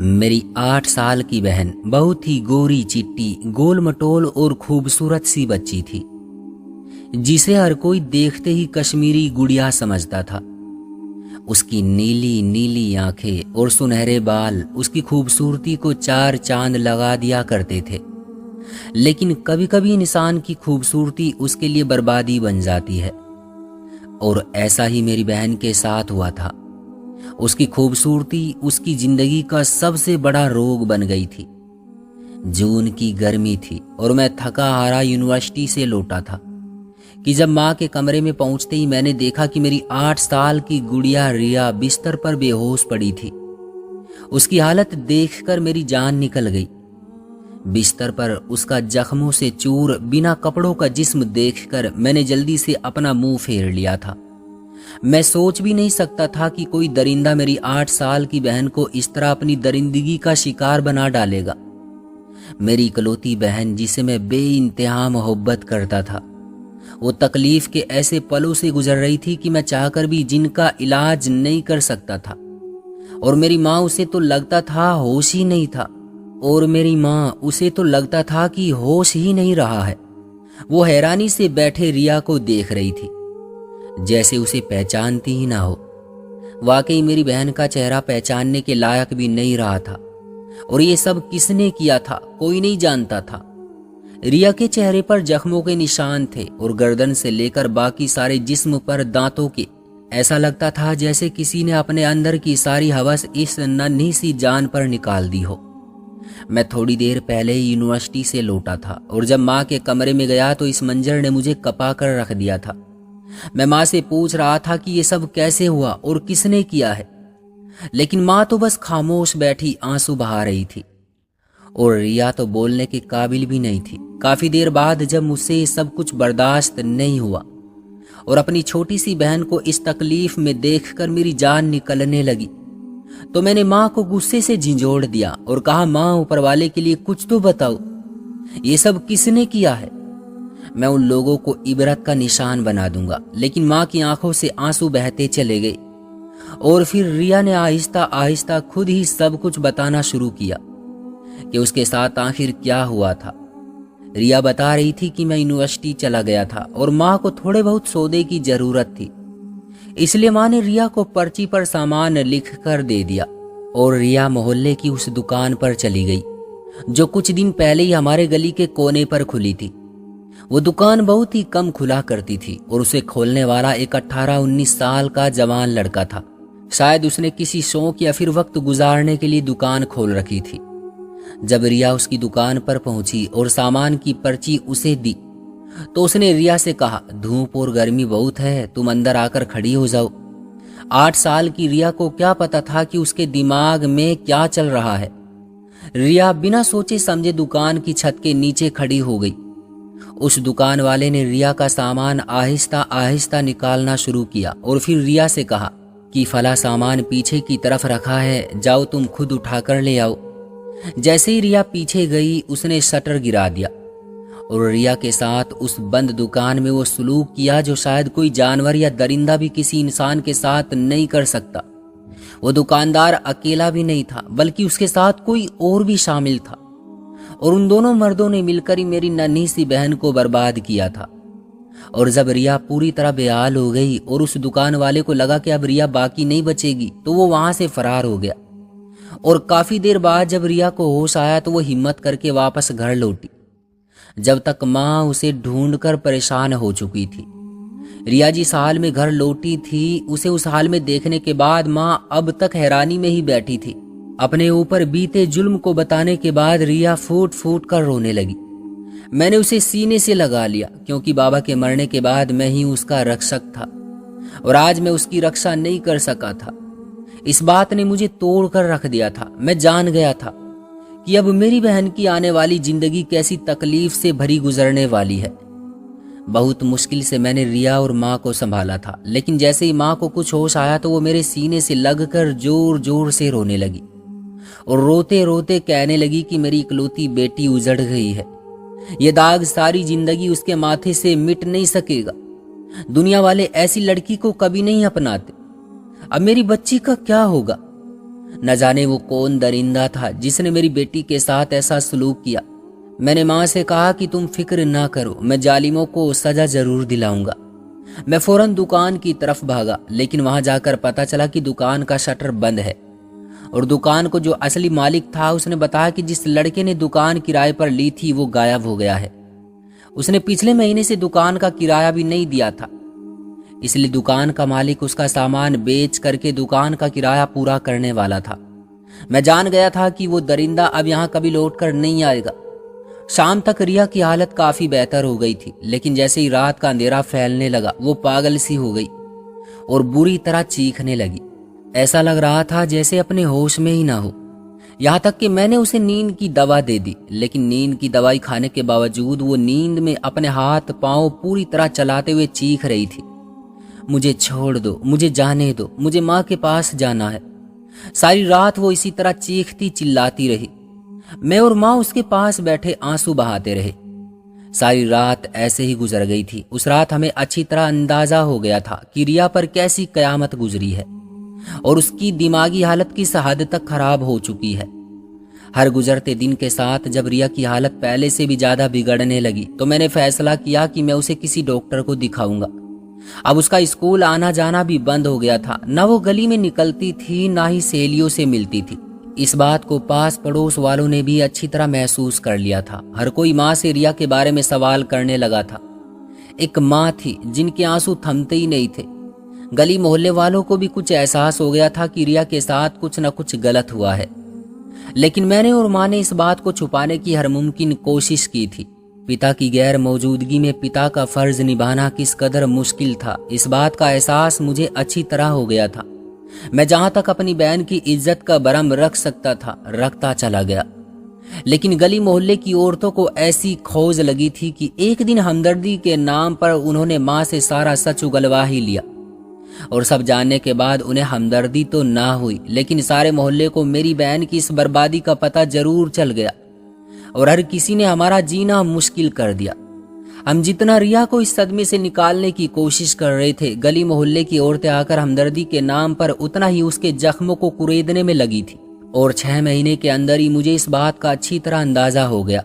मेरी 8 साल की बहन बहुत ही गोरी चिट्टी, गोल मटोल और खूबसूरत सी बच्ची थी, जिसे हर कोई देखते ही कश्मीरी गुड़िया समझता था। उसकी नीली नीली आंखें और सुनहरे बाल उसकी खूबसूरती को 4 चांद लगा दिया करते थे। लेकिन कभी कभी इंसान की खूबसूरती उसके लिए बर्बादी बन जाती है, और ऐसा ही मेरी बहन के साथ हुआ था। उसकी खूबसूरती उसकी जिंदगी का सबसे बड़ा रोग बन गई थी। जून की गर्मी थी और मैं थका हारा यूनिवर्सिटी से लौटा था कि जब माँ के कमरे में पहुंचते ही मैंने देखा कि मेरी 8 साल की गुड़िया रिया बिस्तर पर बेहोश पड़ी थी। उसकी हालत देखकर मेरी जान निकल गई। बिस्तर पर उसका जख्मों से चूर बिना कपड़ों का जिस्म देखकर मैंने जल्दी से अपना मुंह फेर लिया था। मैं सोच भी नहीं सकता था कि कोई दरिंदा मेरी 8 साल की बहन को इस तरह अपनी दरिंदगी का शिकार बना डालेगा। मेरी इकलौती बहन, जिसे मैं बेइंतहा मोहब्बत करता था, वो तकलीफ के ऐसे पलों से गुजर रही थी कि मैं चाहकर भी जिनका इलाज नहीं कर सकता था। और मेरी माँ उसे तो लगता था होश ही नहीं था, और मेरी माँ उसे तो लगता था कि होश ही नहीं रहा है। वो हैरानी से बैठे रिया को देख रही थी, जैसे उसे पहचानती ही ना हो। वाकई मेरी बहन का चेहरा पहचानने के लायक भी नहीं रहा था, और ये सब किसने किया था कोई नहीं जानता था। रिया के चेहरे पर जख्मों के निशान थे और गर्दन से लेकर बाकी सारे जिस्म पर दांतों के। ऐसा लगता था जैसे किसी ने अपने अंदर की सारी हवस इस नन्ही सी जान पर निकाल दी हो। मैं थोड़ी देर पहले ही यूनिवर्सिटी से लौटा था, और जब माँ के कमरे में गया तो इस मंजर ने मुझे कपा कर रख दिया था। मैं माँ से पूछ रहा था कि ये सब कैसे हुआ और किसने किया है, लेकिन माँ तो बस खामोश बैठी आंसू बहा रही थी, और रिया तो बोलने के काबिल भी नहीं थी। काफी देर बाद जब मुझसे ये सब कुछ बर्दाश्त नहीं हुआ और अपनी छोटी सी बहन को इस तकलीफ में देखकर मेरी जान निकलने लगी, तो मैंने माँ को गुस्से से झिंझोड़ दिया और कहा, माँ, ऊपर वाले के लिए कुछ तो बताओ, ये सब किसने किया है? मैं उन लोगों को इबरत का निशान बना दूंगा। लेकिन माँ की आंखों से आंसू बहते चले गए, और फिर रिया ने आहिस्ता आहिस्ता खुद ही सब कुछ बताना शुरू किया कि उसके साथ आखिर क्या हुआ था। रिया बता रही थी कि मैं यूनिवर्सिटी चला गया था और माँ को थोड़े बहुत सौदे की जरूरत थी, इसलिए माँ ने रिया को पर्ची पर सामान लिख कर दे दिया, और रिया मोहल्ले की उस दुकान पर चली गई जो कुछ दिन पहले ही हमारे गली के कोने पर खुली थी। वो दुकान बहुत ही कम खुला करती थी, और उसे खोलने वाला एक 18-19 साल का जवान लड़का था। शायद उसने किसी शौक या फिर वक्त गुजारने के लिए दुकान खोल रखी थी। जब रिया उसकी दुकान पर पहुंची और सामान की पर्ची उसे दी, तो उसने रिया से कहा, धूप और गर्मी बहुत है, तुम अंदर आकर खड़ी हो जाओ। 8 साल की रिया को क्या पता था कि उसके दिमाग में क्या चल रहा है। रिया बिना सोचे समझे दुकान की छत के नीचे खड़ी हो गई। उस दुकान वाले ने रिया का सामान आहिस्ता आहिस्ता निकालना शुरू किया, और फिर रिया से कहा कि फला सामान पीछे की तरफ रखा है, जाओ तुम खुद उठाकर ले आओ। जैसे ही रिया पीछे गई, उसने शटर गिरा दिया, और रिया के साथ उस बंद दुकान में वो सलूक किया जो शायद कोई जानवर या दरिंदा भी किसी इंसान के साथ नहीं कर सकता। वो दुकानदार अकेला भी नहीं था, बल्कि उसके साथ कोई और भी शामिल था, और उन दोनों मर्दों ने मिलकर ही मेरी नन्ही सी बहन को बर्बाद किया था। और जब रिया पूरी तरह बेहाल हो गई और उस दुकान वाले को लगा कि अब रिया बाकी नहीं बचेगी, तो वो वहां से फरार हो गया। और काफी देर बाद जब रिया को होश आया तो वो हिम्मत करके वापस घर लौटी, जब तक माँ उसे ढूंढकर परेशान हो चुकी थी। रिया जिस हाल में घर लौटी थी, उसे उस हाल में देखने के बाद माँ अब तक हैरानी में ही बैठी थी। अपने ऊपर बीते जुल्म को बताने के बाद रिया फूट फूट कर रोने लगी। मैंने उसे सीने से लगा लिया, क्योंकि बाबा के मरने के बाद मैं ही उसका रक्षक था, और आज मैं उसकी रक्षा नहीं कर सका था। इस बात ने मुझे तोड़ कर रख दिया था। मैं जान गया था कि अब मेरी बहन की आने वाली जिंदगी कैसी तकलीफ से भरी गुजरने वाली है। बहुत मुश्किल से मैंने रिया और माँ को संभाला था, लेकिन जैसे ही माँ को कुछ होश आया तो वो मेरे सीने से लगकर जोर जोर से रोने लगी, और रोते रोते कहने लगी कि मेरी इकलौती बेटी उजड़ गई है। ये दाग सारी जिंदगी उसके माथे से मिट नहीं सकेगा। दुनिया वाले ऐसी लड़की को कभी नहीं अपनाते। अब मेरी बच्ची का क्या होगा? न जाने वो कौन दरिंदा था जिसने मेरी बेटी के साथ ऐसा सलूक किया। मैंने माँ से कहा कि तुम फिक्र ना करो, मैं जालिमों को सजा जरूर दिलाऊंगा। मैं फौरन दुकान की तरफ भागा, लेकिन वहां जाकर पता चला कि दुकान का शटर बंद है और दुकान को जो असली मालिक था उसने बताया कि जिस लड़के ने दुकान किराए पर ली थी वो गायब हो गया है। उसने पिछले महीने से दुकान का किराया भी नहीं दिया था, इसलिए दुकान का मालिक उसका सामान बेच करके दुकान का किराया पूरा करने वाला था। मैं जान गया था कि वो दरिंदा अब यहाँ कभी लौट कर नहीं आएगा। शाम तक रिया की हालत काफी बेहतर हो गई थी, लेकिन जैसे ही रात का अंधेरा फैलने लगा वो पागल सी हो गई और बुरी तरह चीखने लगी। ऐसा लग रहा था जैसे अपने होश में ही ना हो। यहाँ तक कि मैंने उसे नींद की दवा दे दी, लेकिन नींद की दवाई खाने के बावजूद वो नींद में अपने हाथ पांव पूरी तरह चलाते हुए चीख रही थी, मुझे छोड़ दो, मुझे जाने दो, मुझे माँ के पास जाना है। सारी रात वो इसी तरह चीखती चिल्लाती रही। मैं और माँ उसके पास बैठे आंसू बहाते रहे। सारी रात ऐसे ही गुजर गई थी। उस रात हमें अच्छी तरह अंदाजा हो गया था कि रिया पर कैसी कयामत गुजरी है और उसकी दिमागी हालत किस हद तक खराब हो चुकी है। हर गुजरते दिन के साथ जब रिया की हालत पहले से भी ज्यादा बिगड़ने लगी तो मैंने फैसला किया कि मैं उसे किसी डॉक्टर को दिखाऊंगा। अब उसका स्कूल आना जाना भी बंद हो गया था। न वो गली में निकलती थी, ना ही सहेलियों से मिलती थी। इस बात को पास पड़ोस वालों ने भी अच्छी तरह महसूस कर लिया था। हर कोई माँ से रिया के बारे में सवाल करने लगा था। एक माँ थी जिनके आंसू थमते ही नहीं थे। गली मोहल्ले वालों को भी कुछ एहसास हो गया था कि रिया के साथ कुछ न कुछ गलत हुआ है, लेकिन मैंने और माँ ने इस बात को छुपाने की हर मुमकिन कोशिश की थी। पिता की गैर मौजूदगी में पिता का फर्ज निभाना किस कदर मुश्किल था, इस बात का एहसास मुझे अच्छी तरह हो गया था। मैं जहां तक अपनी बहन की इज्जत का बरम रख सकता था रखता चला गया, लेकिन गली मोहल्ले की औरतों को ऐसी खोज लगी थी कि एक दिन हमदर्दी के नाम पर उन्होंने माँ से सारा सच उगलवा ही लिया। और सब जानने के बाद उन्हें हमदर्दी तो ना हुई, लेकिन सारे मोहल्ले को मेरी बहन की इस बर्बादी का पता जरूर चल गया और हर किसी ने हमारा जीना मुश्किल कर दिया। हम जितना रिया को इस सदमे से निकालने की कोशिश कर रहे थे, गली मोहल्ले की औरतें आकर हमदर्दी के नाम पर उतना ही उसके जख्मों को कुरेदने में लगी थी। और 6 महीने के अंदर ही मुझे इस बात का अच्छी तरह अंदाजा हो गया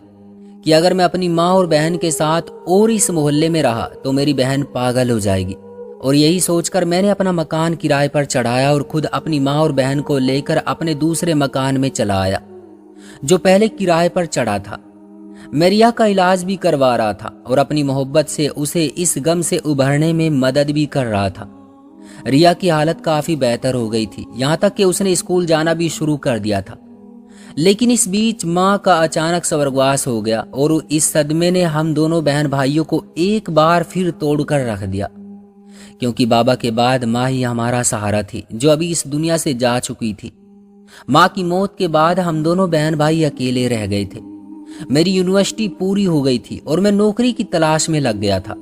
कि अगर मैं अपनी माँ और बहन के साथ और इस मोहल्ले में रहा तो मेरी बहन पागल हो जाएगी। और यही सोचकर मैंने अपना मकान किराए पर चढ़ाया और खुद अपनी माँ और बहन को लेकर अपने दूसरे मकान में चला आया जो पहले किराए पर चढ़ा था। मैं रिया का इलाज भी करवा रहा था और अपनी मोहब्बत से उसे इस गम से उभरने में मदद भी कर रहा था। रिया की हालत काफी बेहतर हो गई थी, यहाँ तक कि उसने स्कूल जाना भी शुरू कर दिया था। लेकिन इस बीच माँ का अचानक स्वर्गवास हो गया और इस सदमे ने हम दोनों बहन भाइयों को एक बार फिर तोड़कर रख दिया, क्योंकि बाबा के बाद माँ ही हमारा सहारा थी जो अभी इस दुनिया से जा चुकी थी। माँ की मौत के बाद हम दोनों बहन भाई अकेले रह गए थे। मेरी यूनिवर्सिटी पूरी हो गई थी और मैं नौकरी की तलाश में लग गया था।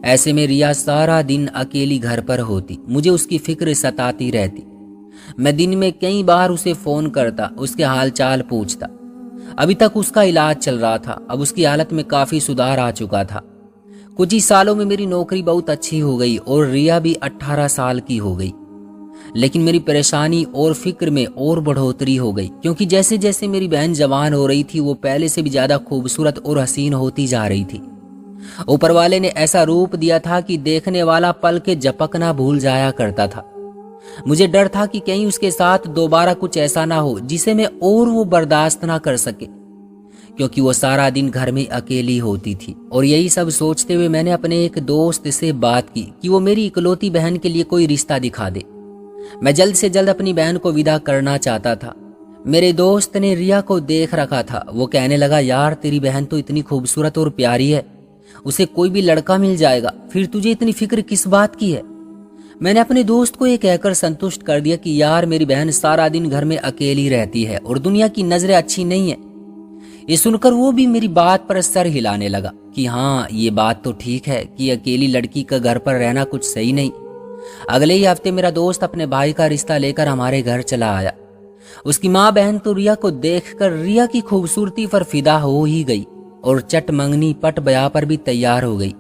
ऐसे में रिया सारा दिन अकेली घर पर होती, मुझे उसकी फिक्र सताती रहती। मैं दिन में कई बार उसे फोन करता, उसके हाल चाल पूछता। अभी तक उसका इलाज चल रहा था। अब उसकी हालत में काफी सुधार आ चुका था। कुछ ही सालों में मेरी नौकरी बहुत अच्छी हो गई और रिया भी 18 साल की हो गई। लेकिन मेरी परेशानी और फिक्र में और बढ़ोतरी हो गई, क्योंकि जैसे जैसे मेरी बहन जवान हो रही थी वो पहले से भी ज्यादा खूबसूरत और हसीन होती जा रही थी। ऊपर वाले ने ऐसा रूप दिया था कि देखने वाला पल के झपकना भूल जाया करता था। मुझे डर था कि कहीं उसके साथ दोबारा कुछ ऐसा ना हो जिसे मैं और वो बर्दाश्त ना कर सके, क्योंकि वो सारा दिन घर में अकेली होती थी। और यही सब सोचते हुए मैंने अपने एक दोस्त से बात की कि वो मेरी इकलौती बहन के लिए कोई रिश्ता दिखा दे। मैं जल्द से जल्द अपनी बहन को विदा करना चाहता था। मेरे दोस्त ने रिया को देख रखा था। वो कहने लगा, यार तेरी बहन तो इतनी खूबसूरत और प्यारी है, उसे कोई भी लड़का मिल जाएगा, फिर तुझे इतनी फिक्र किस बात की है। मैंने अपने दोस्त को ये कहकर संतुष्ट कर दिया कि यार मेरी बहन सारा दिन घर में अकेली रहती है और दुनिया की नजरें अच्छी नहीं है। ये सुनकर वो भी मेरी बात पर सर हिलाने लगा कि हाँ ये बात तो ठीक है कि अकेली लड़की का घर पर रहना कुछ सही नहीं। अगले ही हफ्ते मेरा दोस्त अपने भाई का रिश्ता लेकर हमारे घर चला आया। उसकी माँ बहन तो रिया को देखकर रिया की खूबसूरती पर फिदा हो ही गई और चट मंगनी पट ब्याह पर भी तैयार हो गई।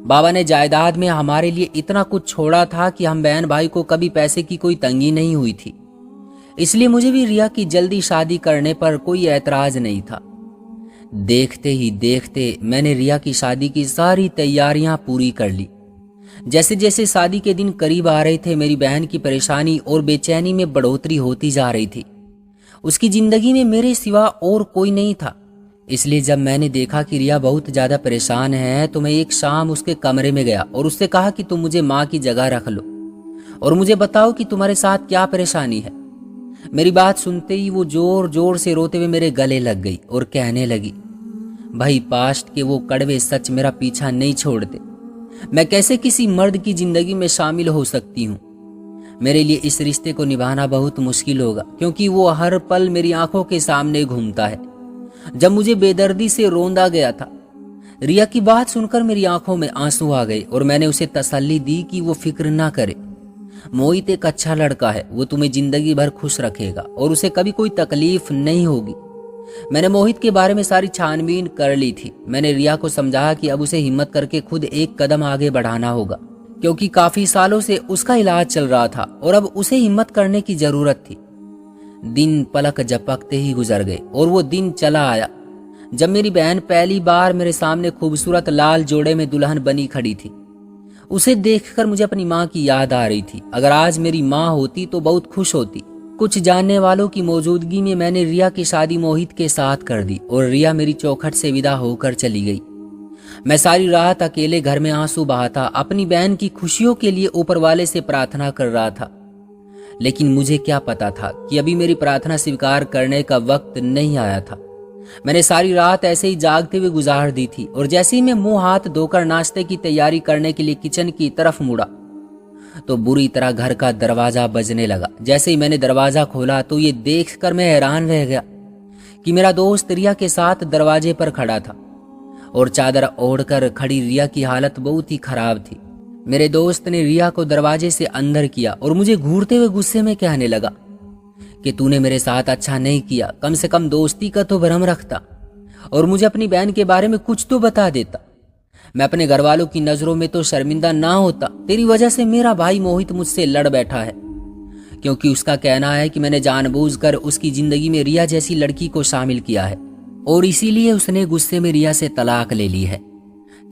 बाबा ने जायदाद में हमारे लिए इतना कुछ छोड़ा था कि हम बहन भाई को कभी पैसे की कोई तंगी नहीं हुई थी। इसलिए मुझे भी रिया की जल्दी शादी करने पर कोई ऐतराज नहीं था। देखते ही देखते मैंने रिया की शादी की सारी तैयारियां पूरी कर ली। जैसे जैसे शादी के दिन करीब आ रहे थे, मेरी बहन की परेशानी और बेचैनी में बढ़ोतरी होती जा रही थी। उसकी जिंदगी में मेरे सिवा और कोई नहीं था। इसलिए जब मैंने देखा कि रिया बहुत ज्यादा परेशान है तो मैं एक शाम उसके कमरे में गया और उससे कहा कि तुम मुझे माँ की जगह रख लो और मुझे बताओ कि तुम्हारे साथ क्या परेशानी है। मेरी बात सुनते ही वो जोर जोर से रोते हुए मेरे गले लग गई और कहने लगी, भाई पास्ट के वो कड़वे सच मेरा पीछा नहीं छोड़ते। मैं कैसे किसी मर्द की जिंदगी में शामिल हो सकती हूँ। मेरे लिए इस रिश्ते को निभाना बहुत मुश्किल होगा, क्योंकि वो हर पल मेरी आंखों के सामने घूमता है। जब मुझे बेदर्दी से रोंदा गया था। रिया की बात सुनकर मेरी आंखों में आंसू आ गए और मैंने उसे तसल्ली दी कि वो फिक्र ना करे। मोहित एक अच्छा लड़का है, वो तुम्हें जिंदगी भर खुश रखेगा और उसे कभी कोई तकलीफ नहीं होगी। मैंने मोहित के बारे में सारी छानबीन कर ली थी। मैंने रिया को समझाया कि अब उसे हिम्मत करके खुद एक कदम आगे बढ़ाना होगा, क्योंकि काफी सालों से उसका इलाज चल रहा था और अब उसे हिम्मत करने की जरूरत थी। दिन पलक झपकते ही गुजर गए और वो दिन चला आया जब मेरी बहन पहली बार मेरे सामने खूबसूरत लाल जोड़े में दुल्हन बनी खड़ी थी। उसे देखकर मुझे अपनी माँ की याद आ रही थी। अगर आज मेरी माँ होती तो बहुत खुश होती। कुछ जानने वालों की मौजूदगी में मैंने रिया की शादी मोहित के साथ कर दी और रिया मेरी चौखट से विदा होकर चली गई। मैं सारी रात अकेले घर में आंसू बहाता अपनी बहन की खुशियों के लिए ऊपर वाले से प्रार्थना कर रहा था। लेकिन मुझे क्या पता था कि अभी मेरी प्रार्थना स्वीकार करने का वक्त नहीं आया था। मैंने सारी रात ऐसे ही जागते हुए गुजार दी थी और जैसे ही मैं मुंह हाथ धोकर नाश्ते की तैयारी करने के लिए किचन की तरफ मुड़ा तो बुरी तरह घर का दरवाजा बजने लगा। जैसे ही मैंने दरवाजा खोला तो ये देखकर मैं हैरान रह गया कि मेरा दोस्त रिया के साथ दरवाजे पर खड़ा था और चादर ओढ़कर खड़ी रिया की हालत बहुत ही खराब थी। मेरे दोस्त ने रिया को दरवाजे से अंदर किया और मुझे घूरते हुए गुस्से में कहने लगा कि तूने मेरे साथ अच्छा नहीं किया, कम से कम दोस्ती का तो भरम रखता और मुझे अपनी बहन के बारे में कुछ तो बता देता। मैं अपने घर वालों की नजरों में तो शर्मिंदा ना होता। तेरी वजह से मेरा भाई मोहित मुझसे लड़ बैठा है, क्योंकि उसका कहना है कि मैंने जानबूझकर उसकी जिंदगी में रिया जैसी लड़की को शामिल किया है और इसीलिए उसने गुस्से में रिया से तलाक ले ली है।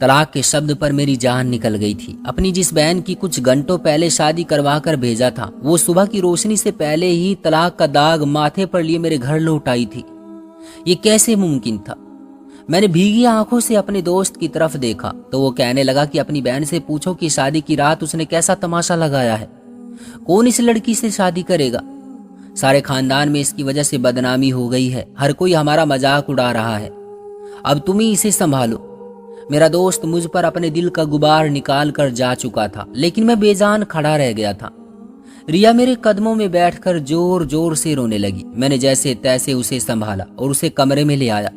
तलाक के शब्द पर मेरी जान निकल गई थी। अपनी जिस बहन की कुछ घंटों पहले शादी करवा कर भेजा था, वो सुबह की रोशनी से पहले ही तलाक का दाग माथे पर लिए मेरे घर लौट आई थी। ये कैसे मुमकिन था? मैंने भीगी आंखों से अपने दोस्त की तरफ देखा तो वो कहने लगा कि अपनी बहन से पूछो कि शादी की रात उसने कैसा तमाशा लगाया है। कौन इस लड़की से शादी करेगा? सारे खानदान में इसकी वजह से बदनामी हो गई है। हर कोई हमारा मजाक उड़ा रहा है। अब तुम ही इसे संभालो। मेरा दोस्त मुझ पर अपने दिल का गुबार निकाल कर जा चुका था, लेकिन मैं बेजान खड़ा रह गया था। रिया मेरे कदमों में बैठकर जोर जोर से रोने लगी। मैंने जैसे तैसे उसे संभाला और उसे कमरे में ले आया।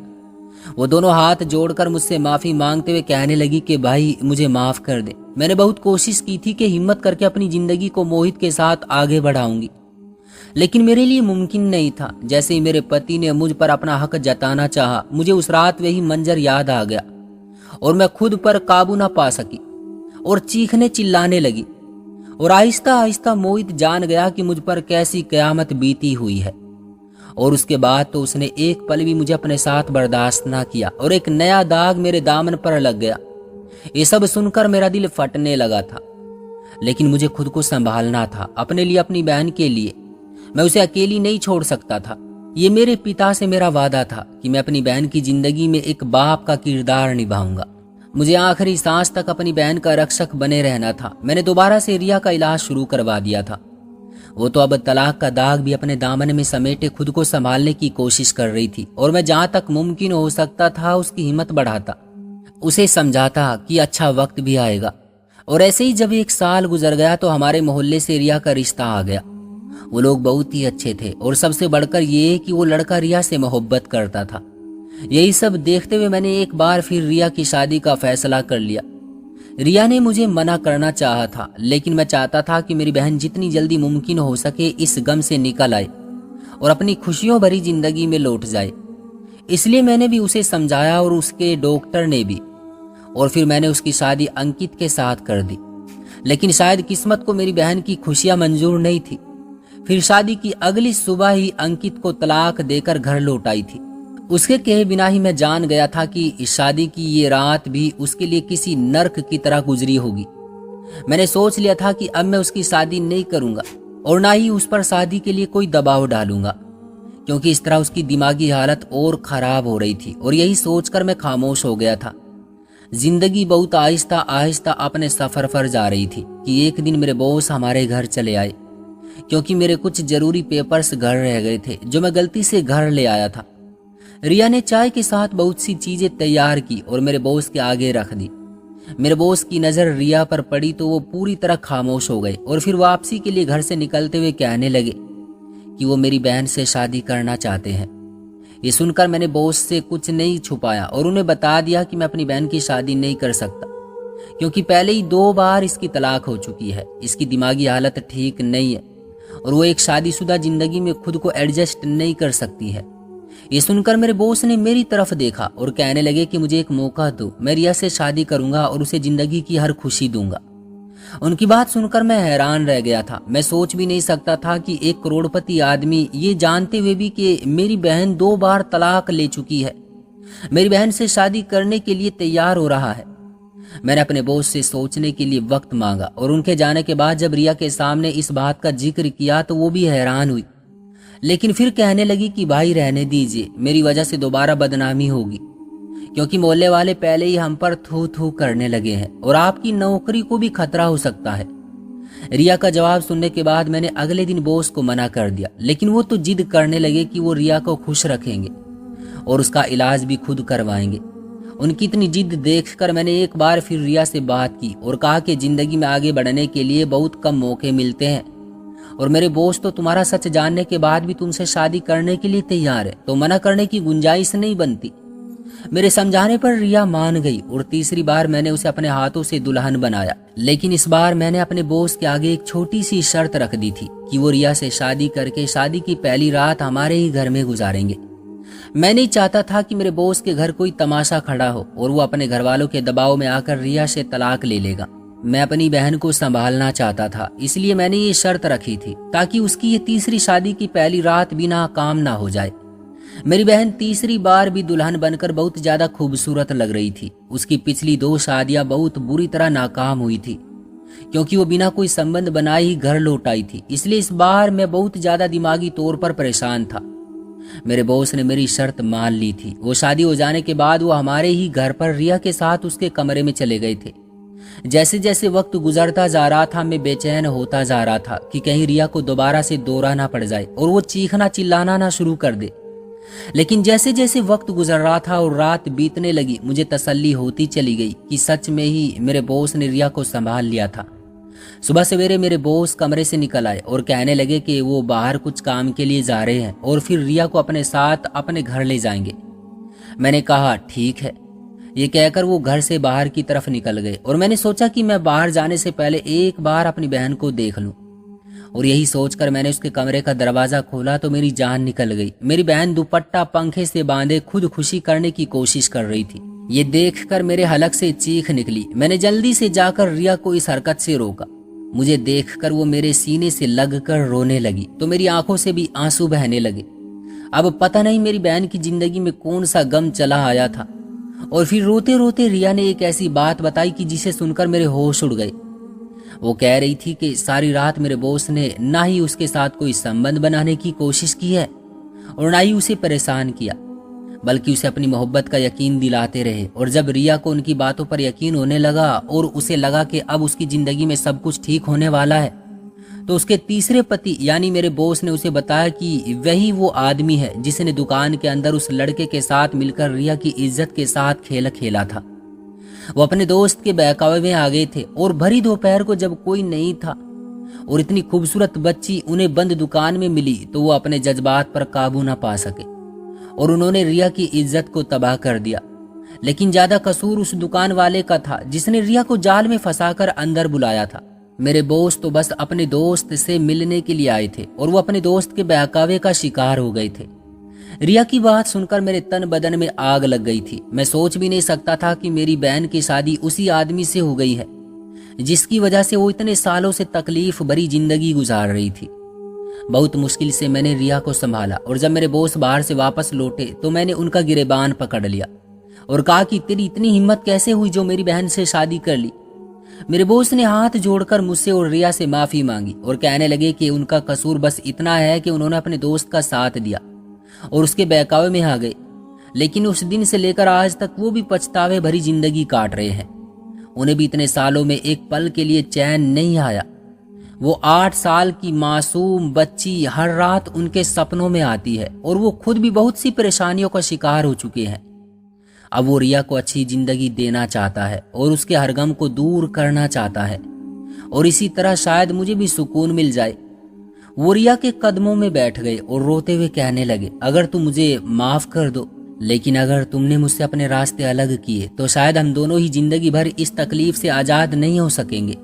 वो दोनों हाथ जोड़कर मुझसे माफी मांगते हुए कहने लगी कि भाई मुझे माफ कर दे। मैंने बहुत कोशिश की थी कि हिम्मत करके अपनी जिंदगी को मोहित के साथ आगे बढ़ाऊंगी, लेकिन मेरे लिए मुमकिन नहीं था। जैसे ही मेरे पति ने मुझ पर अपना हक जताना चाहा, मुझे उस रात वही मंजर याद आ गया और मैं खुद पर काबू ना पा सकी और चीखने चिल्लाने लगी। और आहिस्ता आहिस्ता मोहित जान गया कि मुझ पर कैसी कयामत बीती हुई है। और उसके बाद तो उसने एक पल भी मुझे अपने साथ बर्दाश्त ना किया और एक नया दाग मेरे दामन पर लग गया। ये सब सुनकर मेरा दिल फटने लगा था, लेकिन मुझे खुद को संभालना था, अपने लिए, अपनी बहन के लिए। मैं उसे अकेली नहीं छोड़ सकता था। ये मेरे पिता से मेरा वादा था कि मैं अपनी बहन की जिंदगी में एक बाप का किरदार निभाऊंगा। मुझे आखिरी सांस तक अपनी बहन का रक्षक बने रहना था। मैंने दोबारा से रिया का इलाज शुरू करवा दिया था। वो तो अब तलाक का दाग भी अपने दामन में समेटे खुद को संभालने की कोशिश कर रही थी और मैं जहां तक मुमकिन हो सकता था उसकी हिम्मत बढ़ाता, उसे समझाता कि अच्छा वक्त भी आएगा। और ऐसे ही जब 1 साल गुजर गया तो हमारे मोहल्ले से रिया का रिश्ता आ गया। वो लोग बहुत ही अच्छे थे और सबसे बढ़कर ये कि वो लड़का रिया से मोहब्बत करता था। यही सब देखते हुए मैंने एक बार फिर रिया की शादी का फैसला कर लिया। रिया ने मुझे मना करना चाहा था, लेकिन मैं चाहता था कि मेरी बहन जितनी जल्दी मुमकिन हो सके इस गम से निकल आए और अपनी खुशियों भरी जिंदगी में लौट जाए। इसलिए मैंने भी उसे समझाया और उसके डॉक्टर ने भी, और फिर मैंने उसकी शादी अंकित के साथ कर दी। लेकिन शायद किस्मत को मेरी बहन की खुशियां मंजूर नहीं थी। फिर शादी की अगली सुबह ही अंकित को तलाक देकर घर लौट आई थी। उसके कहे बिना ही मैं जान गया था कि इस शादी की ये रात भी उसके लिए किसी नर्क की तरह गुजरी होगी। मैंने सोच लिया था कि अब मैं उसकी शादी नहीं करूंगा और ना ही उस पर शादी के लिए कोई दबाव डालूंगा, क्योंकि इस तरह उसकी दिमागी हालत और खराब हो रही थी। और यही सोचकर मैं खामोश हो गया था। जिंदगी बहुत आहिस्ता आहिस्ता अपने सफर पर जा रही थी कि एक दिन मेरे बॉस हमारे घर चले आए, क्योंकि मेरे कुछ जरूरी पेपर्स घर रह गए थे जो मैं गलती से घर ले आया था। रिया ने चाय के साथ बहुत सी चीजें तैयार की और मेरे बॉस के आगे रख दी। मेरे बॉस की नजर रिया पर पड़ी तो वो पूरी तरह खामोश हो गए और फिर वापसी के लिए घर से निकलते हुए कहने लगे कि वो मेरी बहन से शादी करना चाहते हैं। ये सुनकर मैंने बॉस से कुछ नहीं छुपाया और उन्हें बता दिया कि मैं अपनी बहन की शादी नहीं कर सकता, क्योंकि पहले ही 2 बार इसकी तलाक हो चुकी है। इसकी दिमागी हालत ठीक नहीं है और वो एक शादीशुदा जिंदगी में खुद को एडजस्ट नहीं कर सकती है। ये सुनकर मेरे बॉस ने मेरी तरफ देखा और कहने लगे कि मुझे एक मौका दो, मैं रिया से शादी करूंगा और उसे जिंदगी की हर खुशी दूंगा। उनकी बात सुनकर मैं हैरान रह गया था। मैं सोच भी नहीं सकता था कि एक करोड़पति आदमी ये जानते हुए भी कि मेरी बहन 2 बार तलाक ले चुकी है, मेरी बहन से शादी करने के लिए तैयार हो रहा है। मैंने अपने बॉस से सोचने के लिए वक्त मांगा और उनके जाने के बाद जब रिया के सामने इस बात का जिक्र किया तो वो भी हैरान हुई, लेकिन फिर कहने लगी कि भाई रहने दीजिए, मेरी वजह से दोबारा बदनामी होगी, क्योंकि मोहल्ले वाले पहले ही हम पर थू थू करने लगे हैं और आपकी नौकरी को भी खतरा हो सकता है। रिया का जवाब सुनने के बाद मैंने अगले दिन बॉस को मना कर दिया, लेकिन वो तो जिद करने लगे कि वो रिया को खुश रखेंगे और उसका इलाज भी खुद करवाएंगे। उनकी इतनी जिद देखकर मैंने एक बार फिर रिया से बात की और कहा कि जिंदगी में आगे बढ़ने के लिए बहुत कम मौके मिलते हैं और मेरे बॉस तो तुम्हारा सच जानने के बाद भी तुमसे शादी करने के लिए तैयार है, तो मना करने की गुंजाइश नहीं बनती। मेरे समझाने पर रिया मान गई और तीसरी बार मैंने उसे अपने हाथों से दुल्हन बनाया, लेकिन इस बार मैंने अपने बॉस के आगे एक छोटी सी शर्त रख दी थी कि वो रिया से शादी करके शादी की पहली रात हमारे ही घर में गुजारेंगे। मैं नहीं चाहता था कि मेरे बॉस के घर कोई तमाशा खड़ा हो और वो अपने घर वालों के दबाव में आकर रिया से तलाक ले लेगा। मैं अपनी बहन को संभालना चाहता था, इसलिए मैंने ये शर्त रखी थी ताकि उसकी ये तीसरी शादी की पहली रात भी नाकाम ना हो जाए। मेरी बहन तीसरी बार भी दुल्हन बनकर बहुत ज्यादा खूबसूरत लग रही थी। उसकी पिछली 2 शादियां बहुत बुरी तरह नाकाम हुई थी, क्योंकि वो बिना कोई संबंध बनाए ही घर लौट आई थी। इसलिए इस बार मैं बहुत ज्यादा दिमागी तौर पर परेशान था। मेरे बॉस ने मेरी शर्त मान ली थी। वो शादी हो जाने के बाद वो हमारे ही घर पर रिया के साथ उसके कमरे में चले गए थे। जैसे जैसे वक्त गुजरता जा रहा था मैं बेचैन होता जा रहा था कि कहीं रिया को दोबारा से दौरा ना पड़ जाए और वो चीखना चिल्लाना ना शुरू कर दे। लेकिन जैसे जैसे वक्त गुजर रहा था और रात बीतने लगी, मुझे तसल्ली होती चली गई कि सच में ही मेरे बॉस ने रिया को संभाल लिया था। सुबह सवेरे मेरे बॉस कमरे से निकल आए और कहने लगे कि वो बाहर कुछ काम के लिए जा रहे हैं और फिर रिया को अपने साथ अपने घर ले जाएंगे। मैंने कहा ठीक है। ये कहकर वो घर से बाहर की तरफ निकल गए और मैंने सोचा कि मैं बाहर जाने से पहले एक बार अपनी बहन को देख लूं, और यही सोचकर मैंने उसके कमरे का दरवाजा खोला तो मेरी जान निकल गई। मेरी बहन दुपट्टा पंखे से बांधे खुद खुशी करने की कोशिश कर रही थी। ये देखकर मेरे हलक से चीख निकली। मैंने जल्दी से जाकर रिया को इस हरकत से रोका। मुझे देखकर वो मेरे सीने से लगकर रोने लगी तो मेरी आंखों से भी आंसू बहने लगे। अब पता नहीं मेरी बहन की जिंदगी में कौन सा गम चला आया था। और फिर रोते रोते रिया ने एक ऐसी बात बताई कि जिसे सुनकर मेरे होश उड़ गए। वो कह रही थी कि सारी रात मेरे बॉस ने ना ही उसके साथ कोई संबंध बनाने की कोशिश की है और ना ही उसे परेशान किया, बल्कि उसे अपनी मोहब्बत का यकीन दिलाते रहे। और जब रिया को उनकी बातों पर यकीन होने लगा और उसे लगा कि अब उसकी जिंदगी में सब कुछ ठीक होने वाला है, तो उसके तीसरे पति यानी मेरे बॉस ने उसे बताया कि वही वो आदमी है जिसने दुकान के अंदर उस लड़के के साथ मिलकर रिया की इज्जत के साथ खेल खेला था। वो अपने दोस्त के बहकावे में आ गए थे और भरी दोपहर को जब कोई नहीं था और इतनी खूबसूरत बच्ची उन्हें बंद दुकान में मिली तो वो अपने जज्बात पर काबू ना पा सके और उन्होंने रिया की इज्जत को तबाह कर दिया। लेकिन ज्यादा कसूर उस दुकान वाले का था जिसने रिया को जाल में फंसाकर अंदर बुलाया था। मेरे बॉस तो बस अपने दोस्त से मिलने के लिए आए थे और वो अपने दोस्त के बहकावे का शिकार हो गए थे। रिया की बात सुनकर मेरे तन बदन में आग लग गई थी। मैं सोच भी नहीं सकता था कि मेरी बहन की शादी उसी आदमी से हो गई है जिसकी वजह से वो इतने सालों से तकलीफ भरी जिंदगी गुजार रही थी। बहुत मुश्किल से मैंने रिया को संभाला और जब मेरे बॉस बाहर से वापस लौटे तो मैंने उनका गिरेबान पकड़ लिया और कहा कि तेरी इतनी हिम्मत कैसे हुई जो मेरी बहन से शादी कर ली। मेरे बॉस ने हाथ जोड़कर मुझसे और रिया से माफी मांगी और कहने लगे कि उनका कसूर बस इतना है कि उन्होंने अपने दोस्त का साथ दिया और उसके बहकावे में आ गए, लेकिन उस दिन से लेकर आज तक वो भी पछतावे भरी जिंदगी काट रहे हैं। उन्हें भी इतने सालों में एक पल के लिए चैन नहीं आया। वो 8 साल की मासूम बच्ची हर रात उनके सपनों में आती है और वो खुद भी बहुत सी परेशानियों का शिकार हो चुके हैं। अब वो रिया को अच्छी जिंदगी देना चाहता है और उसके हर गम को दूर करना चाहता है और इसी तरह शायद मुझे भी सुकून मिल जाए। वो रिया के कदमों में बैठ गए और रोते हुए कहने लगे, अगर तुम मुझे माफ कर दो, लेकिन अगर तुमने मुझसे अपने रास्ते अलग किए तो शायद हम दोनों ही जिंदगी भर इस तकलीफ से आजाद नहीं हो सकेंगे।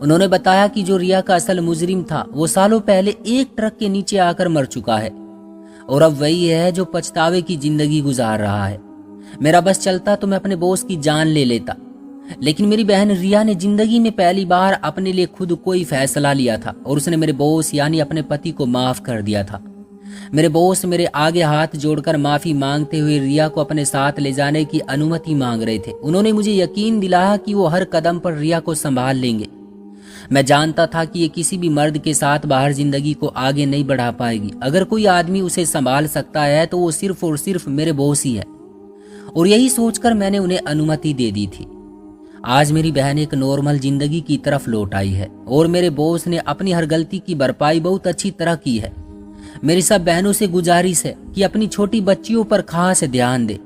उन्होंने बताया कि जो रिया का असल मुजरिम था वो सालों पहले एक ट्रक के नीचे आकर मर चुका है और अब वही है जो पछतावे की जिंदगी गुजार रहा है। मेरा बस चलता तो मैं अपने बॉस की जान ले लेता, लेकिन मेरी बहन रिया ने जिंदगी में पहली बार अपने लिए खुद कोई फैसला लिया था और उसने मेरे बॉस यानी अपने पति को माफ कर दिया था। मेरे बॉस मेरे आगे हाथ जोड़कर माफी मांगते हुए रिया को अपने साथ ले जाने की अनुमति मांग रहे थे। उन्होंने मुझे यकीन दिलाया कि वो हर कदम पर रिया को संभाल लेंगे। मैं जानता था कि ये किसी भी मर्द के साथ बाहर जिंदगी को आगे नहीं बढ़ा पाएगी। अगर कोई आदमी उसे संभाल सकता है तो वो सिर्फ और सिर्फ मेरे बॉस ही है और यही सोचकर मैंने उन्हें अनुमति दे दी थी। आज मेरी बहन एक नॉर्मल जिंदगी की तरफ लौट आई है और मेरे बॉस ने अपनी हर गलती की भरपाई बहुत अच्छी तरह की है। मेरी सब बहनों से गुजारिश है कि अपनी छोटी बच्चियों पर खास ध्यान दे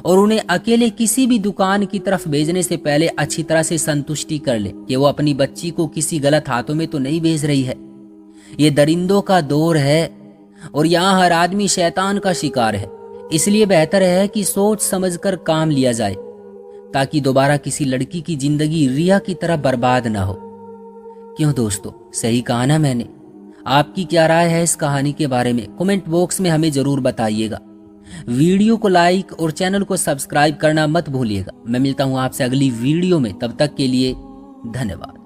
और उन्हें अकेले किसी भी दुकान की तरफ भेजने से पहले अच्छी तरह से संतुष्टि कर ले कि वो अपनी बच्ची को किसी गलत हाथों में तो नहीं भेज रही है। ये दरिंदों का दौर है और यहाँ हर आदमी शैतान का शिकार है, इसलिए बेहतर है कि सोच समझकर काम लिया जाए ताकि दोबारा किसी लड़की की जिंदगी रिया की तरह बर्बाद ना हो। क्यों दोस्तों, सही कहा ना मैंने? आपकी क्या राय है इस कहानी के बारे में? कमेंट बॉक्स में हमें जरूर बताइएगा। वीडियो को लाइक और चैनल को सब्सक्राइब करना मत भूलिएगा। मैं मिलता हूं आपसे अगली वीडियो में, तब तक के लिए धन्यवाद।